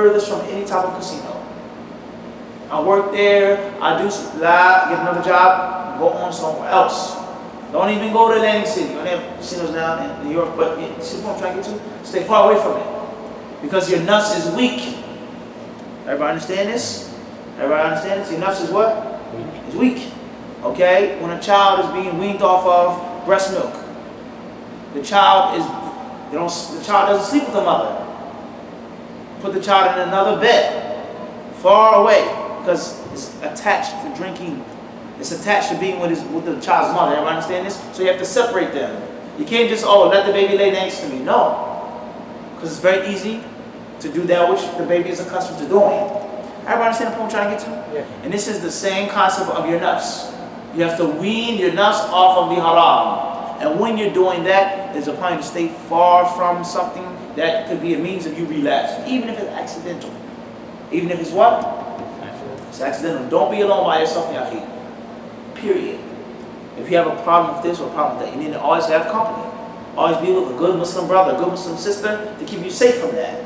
furthest from any type of casino. I work there, I do get another job, go on somewhere else. Don't even go to Atlantic City. Don't have casinos down in New York, but you see what I'm trying to get to? Stay far away from it. Because your nafs is weak. Everybody understand this? Everybody understand this? Your nafs is what? It's weak. Okay? When a child is being weaned off of breast milk, the child doesn't sleep with the mother. Put the child in another bed, far away, because it's attached to drinking. It's attached to being with the child's mother. Everybody understand this? So you have to separate them. You can't just, let the baby lay next to me. No. Because it's very easy to do that which the baby is accustomed to doing. Everybody understand the point I'm trying to get to? Yeah. And this is the same concept of your nafs. You have to wean your nafs off of the haram. And when you're doing that, there's a point to stay far from something that could be a means of you relapsing, even if it's accidental. Even if it's what? It's accidental. Don't be alone by yourself, yaqeen. Period. If you have a problem with this or a problem with that, you need to always have company. Always be with a good Muslim brother, a good Muslim sister to keep you safe from that.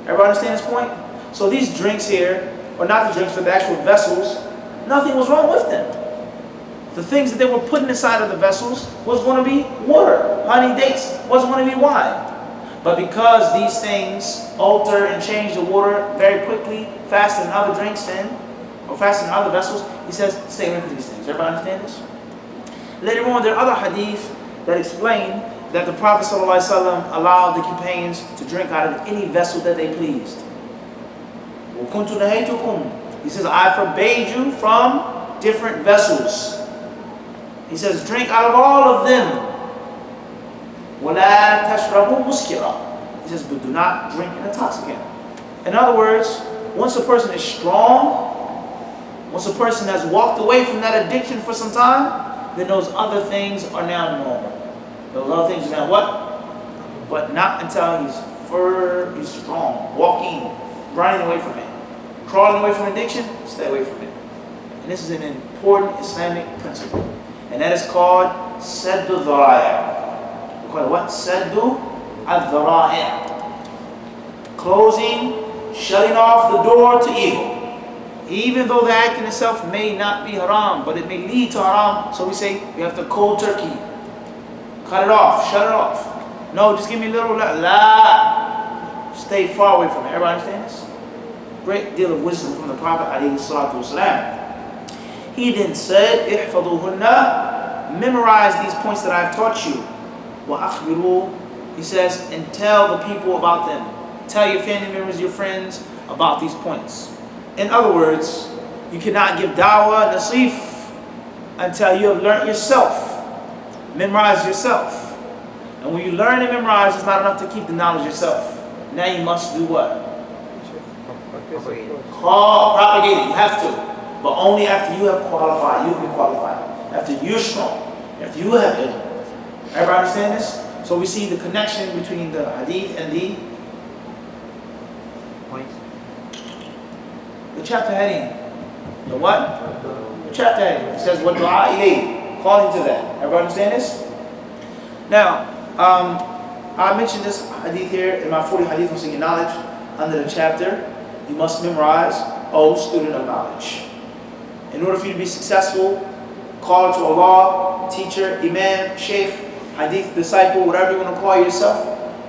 Everybody understand this point? So these drinks here, or not the drinks, but the actual vessels, nothing was wrong with them. The things that they were putting inside of the vessels was going to be water. Honey, dates wasn't going to be wine. But because these things alter and change the water very quickly, faster than other drinks or faster than other vessels, he says, stay away from these things. Everybody understand this? Later on, there are other hadith that explain that the Prophet ﷺ allowed the companions to drink out of any vessel that they pleased. He says, I forbade you from different vessels. He says, drink out of all of them. وَلَا تَشْرَبُوا مُسْكِرًا. He says, but do not drink an intoxicant. In other words, once a person is strong, once a person has walked away from that addiction for some time, then those other things are now normal. Those other things are now what? But not until he's strong, walking, running away from it. Crawling away from addiction, stay away from it. And this is an important Islamic principle. And that is called Saddu Dhara'i. We call it what? Saddu al-Dhara'i. Closing, shutting off the door to evil. Even though the act in itself may not be haram, but it may lead to haram, so we say we have to cold turkey. Cut it off, shut it off. No, just give me a little la. Stay far away from it. Everybody understand this? Great deal of wisdom from the Prophet ﷺ. He then said, "Ihfaduhunna," memorize these points that I've taught you. Wa akhbiru, he says, and tell the people about them. Tell your family members, your friends about these points. In other words, you cannot give da'wah, nasif, until you have learned yourself. Memorize yourself. And when you learn and memorize, it's not enough to keep the knowledge yourself. Now you must do what? Propagate it. You have to. But only after you have qualified. You have been qualified. After you're strong. After you have it. Everybody understand this? So we see the connection between the hadith and the chapter heading. The what? The chapter heading. It says, what du'a ilayh. Calling to that. Everybody understand this? Now, I mentioned this hadith here in my 40 hadith on seeking knowledge. Under the chapter, you must memorize, O student of knowledge. In order for you to be successful, call to Allah, teacher, imam, sheikh, hadith disciple, whatever you want to call yourself,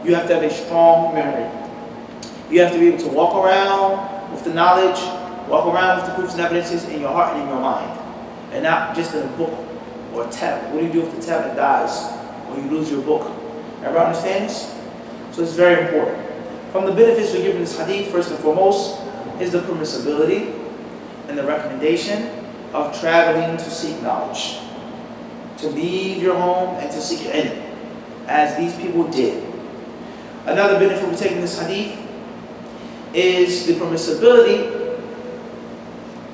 you have to have a strong memory. You have to be able to walk around with the knowledge, walk around with the proofs and evidences in your heart and in your mind, and not just in a book or a tablet. What do you do if the tablet dies or you lose your book? Everybody understand this? So it's very important. From the benefits we give in this hadith, first and foremost, is the permissibility and the recommendation of traveling to seek knowledge. To leave your home and to seek ilm, as these people did. Another benefit we take in this hadith is the permissibility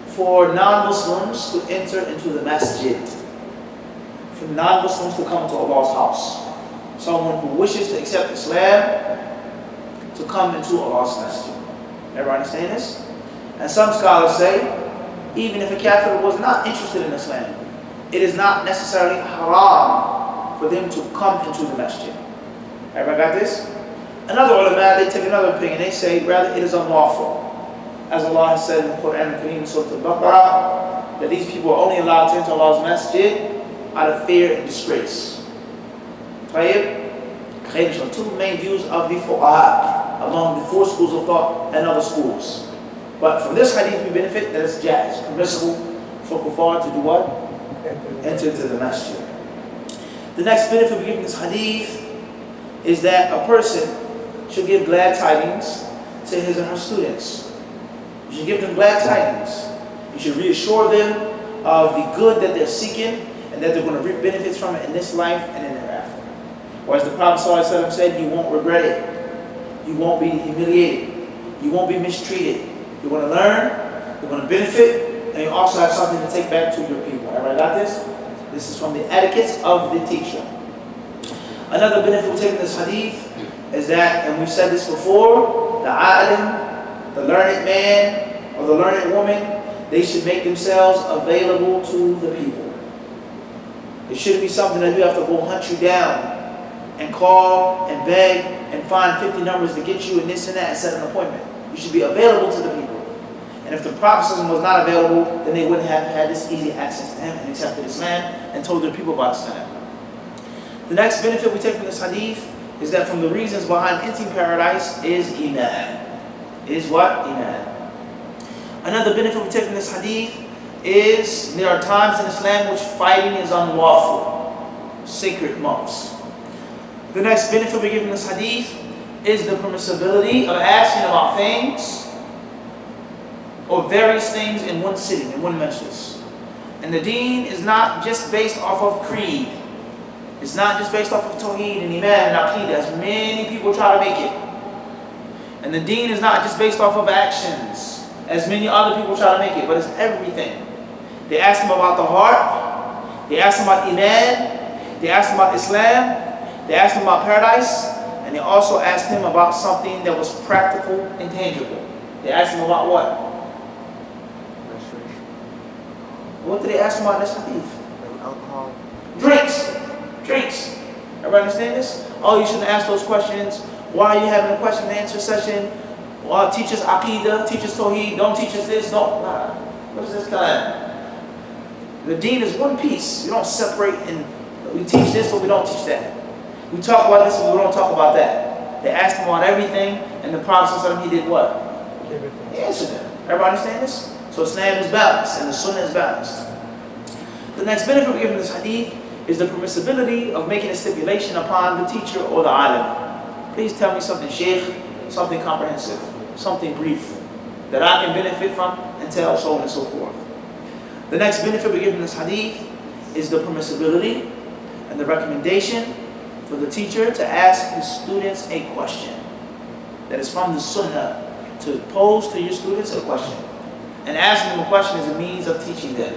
for non-Muslims to enter into the masjid. For non-Muslims to come to Allah's house. Someone who wishes to accept Islam to come into Allah's masjid. Everybody understand this? And some scholars say, even if a kafir was not interested in Islam, it is not necessarily haram for them to come into the masjid. Everybody got this? Another ulama, they take another opinion. They say, rather, it is unlawful. As Allah has said in the Quran al-Kareem, Surah Al-Baqarah, that these people are only allowed to enter Allah's masjid out of fear and disgrace. Two main views of the fuqaha among the 4 schools of thought and other schools. But from this hadith we benefit that it's jaiz, permissible for kuffar to do what? Enter into the masjid. The next benefit we give in this hadith is that a person should give glad tidings to his or her students. You should give them glad tidings. You should reassure them of the good that they're seeking and that they're going to reap benefits from it in this life and in thereafter. Or as the Prophet ﷺ said, you won't regret it. You won't be humiliated. You won't be mistreated. You're going to learn, you're going to benefit, and you also have something to take back to your people. Everybody got this? This is from the etiquettes of the teacher. Another benefit we take in this hadith is that, and we've said this before, the alim, the learned man or the learned woman, they should make themselves available to the people. It shouldn't be something that you have to go hunt you down and call and beg and find 50 numbers to get you and this and that and set an appointment. You should be available to the people. And if the Prophet was not available, then they wouldn't have had this easy access to him and accepted Islam and told their people about Islam. The next benefit we take from this hadith is that from the reasons behind entering paradise is iman. Is what? Iman. Another benefit we take from this hadith is there are times in Islam which fighting is unlawful. Sacred months. The next benefit we give in this hadith is the permissibility of asking about things or various things in one sitting, in one majlis. And the deen is not just based off of creed. It's not just based off of tawheed and iman and aqeedah, as many people try to make it. And the deen is not just based off of actions, as many other people try to make it, but it's everything. They asked him about the heart, they asked him about iman, they asked him about Islam, they asked him about paradise, and they also asked him about something that was practical and tangible. They asked him about what? What did they ask him about in this hadith? Alcohol. Drinks. Drinks. Everybody understand this? Oh, you shouldn't ask those questions. Why are you having a question and answer session? Well, teach us aqeedah, teach us tawheed, don't teach us this, don't. Nah. What is this kind? The deen is one piece. You don't separate and we teach this but we don't teach that. We talk about this but we don't talk about that. They asked him about everything and the Prophet ﷺ, he did what? He answered them. Everybody understand this? So Islam is balanced and the Sunnah is balanced. The next benefit we give in this hadith is the permissibility of making a stipulation upon the teacher or the alim. Please tell me something, Shaykh, something comprehensive, something brief that I can benefit from and tell, so on and so forth. The next benefit we give in this hadith is the permissibility and the recommendation for the teacher to ask his students a question that is from the Sunnah, to pose to your students a question. And asking them a question is a means of teaching them.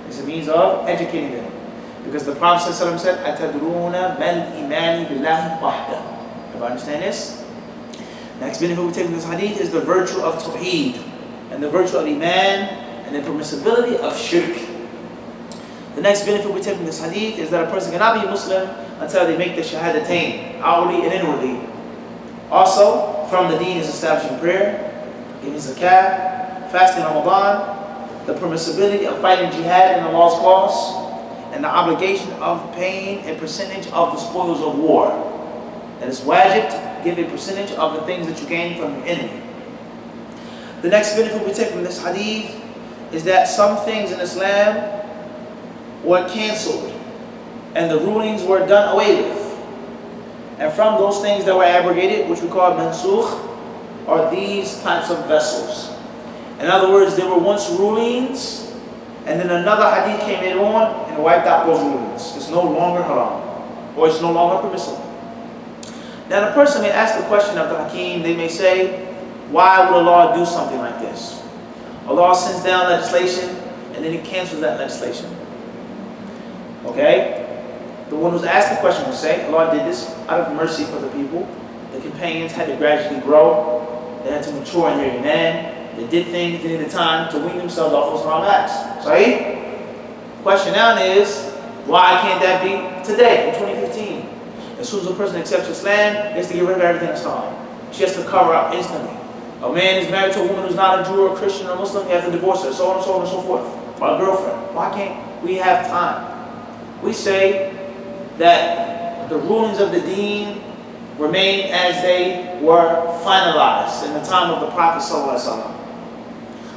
It's a means of educating them. Because the Prophet ﷺ said, أَتَدْرُونَ مَا الْإِيمَانِ بِاللَّهِ وَحْدَهُ. Everybody understand this? Next benefit we take from this hadith is the virtue of tawheed and the virtue of iman and the permissibility of shirk. The next benefit we take from this hadith is that a person cannot be a Muslim until they make the shahadatain, outwardly and inwardly. Also, from the deen is establishing prayer, giving zakah, fasting Ramadan, the permissibility of fighting jihad in Allah's cause, and the obligation of paying a percentage of the spoils of war. That is wajib to give a percentage of the things that you gain from your enemy. The next benefit we take from this hadith is that some things in Islam were cancelled and the rulings were done away with. And from those things that were abrogated, which we call mansukh, are these types of vessels. In other words, there were once rulings, and then another hadith came in on and wiped out those rulings. It's no longer haram, or it's no longer permissible. Now the person may ask the question of the Hakim, they may say, why would Allah do something like this? Allah sends down legislation, and then He cancels that legislation. Okay? The one who's asked the question will say, Allah did this out of mercy for the people. The companions had to gradually grow. They had to mature in their iman. They did things, they needed time to wean themselves off those haram acts. Sahih? Question now is, why can't that be today, in 2015? As soon as a person accepts Islam, he has to get rid of everything that's haram. She has to cover up instantly. A man is married to a woman who's not a Jew or a Christian or Muslim, he has to divorce her, so on and so on and so forth. Or a girlfriend. Why can't we have time? We say that the rulings of the deen remain as they were finalized in the time of the Prophet ﷺ.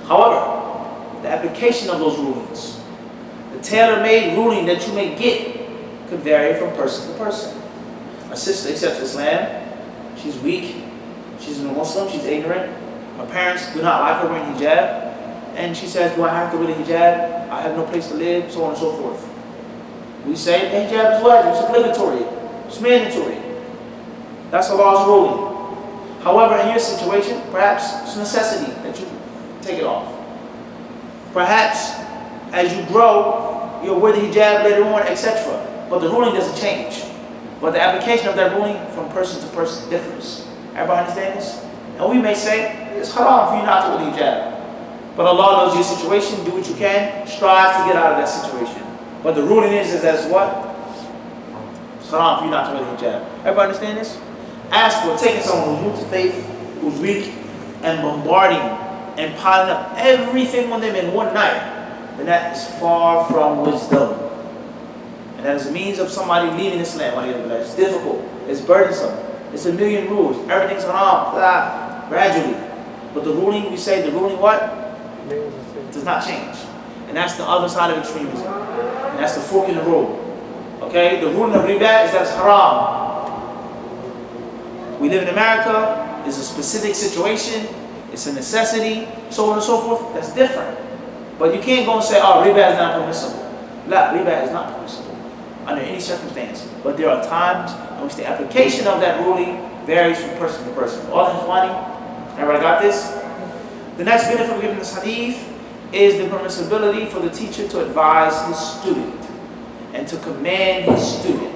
However, the application of those rulings, the tailor-made ruling that you may get, could vary from person to person. A sister accepts Islam, she's weak, she's a Muslim, she's ignorant, her parents do not like her wearing hijab, and she says, do I have to wear the hijab? I have no place to live, so on and so forth. We say, the hijab is wajib, it's obligatory, it's mandatory. That's Allah's ruling. However, in your situation, perhaps it's a necessity that you take it off. Perhaps, as you grow, you'll wear the hijab later on, etc. But the ruling doesn't change. But the application of that ruling from person to person differs. Everybody understand this? And we may say, it's haram for you not to wear the hijab. But Allah knows your situation, do what you can, strive to get out of that situation. But the ruling is as what? It's haram for you not to wear the hijab. Everybody understand this? As for taking someone who's new to faith, who's weak, and bombarding and piling up everything on them in one night, then that is far from wisdom. And that is a means of somebody leaving Islam. It's difficult, it's burdensome, it's a million rules, everything's haram, gradually. But the ruling, we say, the ruling what? It does not change. And that's the other side of extremism. And that's the fork in the road. Okay? The ruling of riba is that it's haram. We live in America, it's a specific situation, it's a necessity, so on and so forth. That's different. But you can't go and say, oh, riba is not permissible. La, riba is not permissible under any circumstance. But there are times in which the application of that ruling varies from person to person. All in funny? Everybody got this? The next benefit of giving this hadith is the permissibility for the teacher to advise his student and to command his student.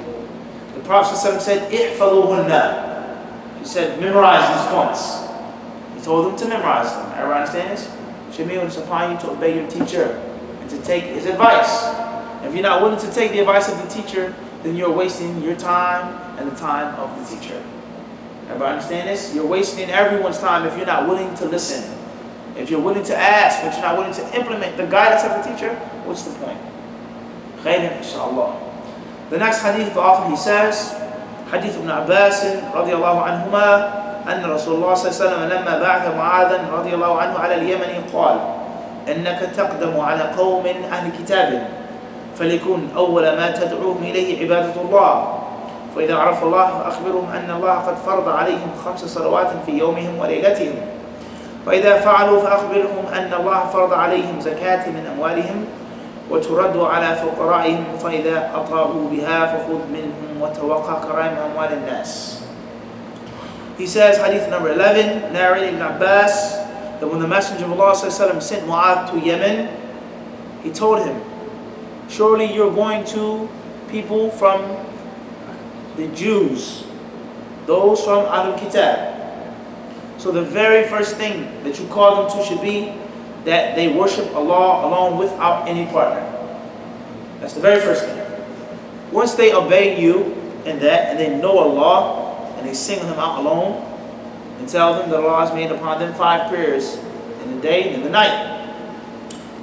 The Prophet said, "Ihfazuhunna." He said, memorize these points. He told them to memorize them. Everybody understand this? Shamil, it's upon you to obey your teacher and to take his advice. And if you're not willing to take the advice of the teacher, then you're wasting your time and the time of the teacher. Everybody understand this? You're wasting everyone's time if you're not willing to listen. If you're willing to ask, but you're not willing to implement the guidance of the teacher, what's the point? Khairan, inshallah. The next hadith, the author, he says, Hadith ibn Abbas radiyallahu anhuma, أن رسول الله صلى الله عليه وسلم لما بعث معاذا رضي الله عنه على اليمن قال إنك تقدم على قوم أهل كتاب فليكن أول ما تدعوهم إليه عبادة الله فإذا عرفوا الله فأخبرهم أن الله قد فرض عليهم 5 صلوات في يومهم وليلتهم فإذا فعلوا فأخبرهم أن الله فرض عليهم زكاة من أموالهم وترد على فقرائهم فإذا أطاعوا بها فخذ منهم وتوقع كرائم أموال الناس. He says, hadith number 11, narrated Ibn Abbas, that when the Messenger of Allah sent Mu'adh to Yemen, he told him, surely you're going to people from the Jews, those from Ahlul Kitab. So the very first thing that you call them to should be that they worship Allah alone without any partner. That's the very first thing. Once they obey you in that, and they know Allah, and they single Him out alone, and tell them that Allah has made upon them 5 prayers in the day and in the night.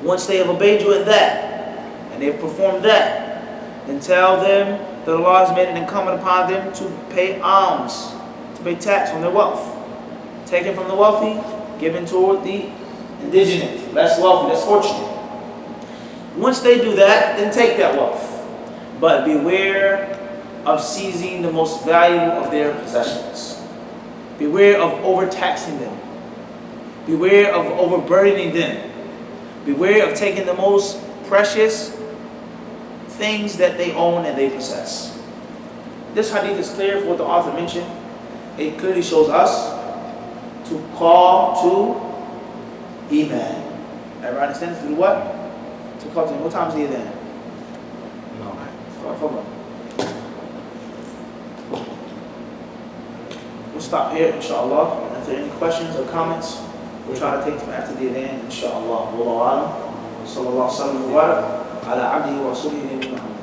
Once they have obeyed you in that, and they have performed that, then tell them that Allah has made it incumbent upon them to pay alms, to pay tax on their wealth. Taken from the wealthy, given toward the indigent, less wealthy, less fortunate. Once they do that, then take that wealth. But beware of seizing the most valuable of their possessions. Beware of overtaxing them. Beware of overburdening them. Beware of taking the most precious things that they own and they possess. This hadith is clear for what the author mentioned. It clearly shows us to call to Iman. Everybody understand this? To do what? To call to Iman. What time is it then? No. Hold on. We'll stop here, inshallah. And if there are any questions or comments, we'll try to take them after the event, inshallah. Wallahu a'lam. Sallallahu alaihi wa sallam wa barak ala abdihi wa rasulihi Muhammad.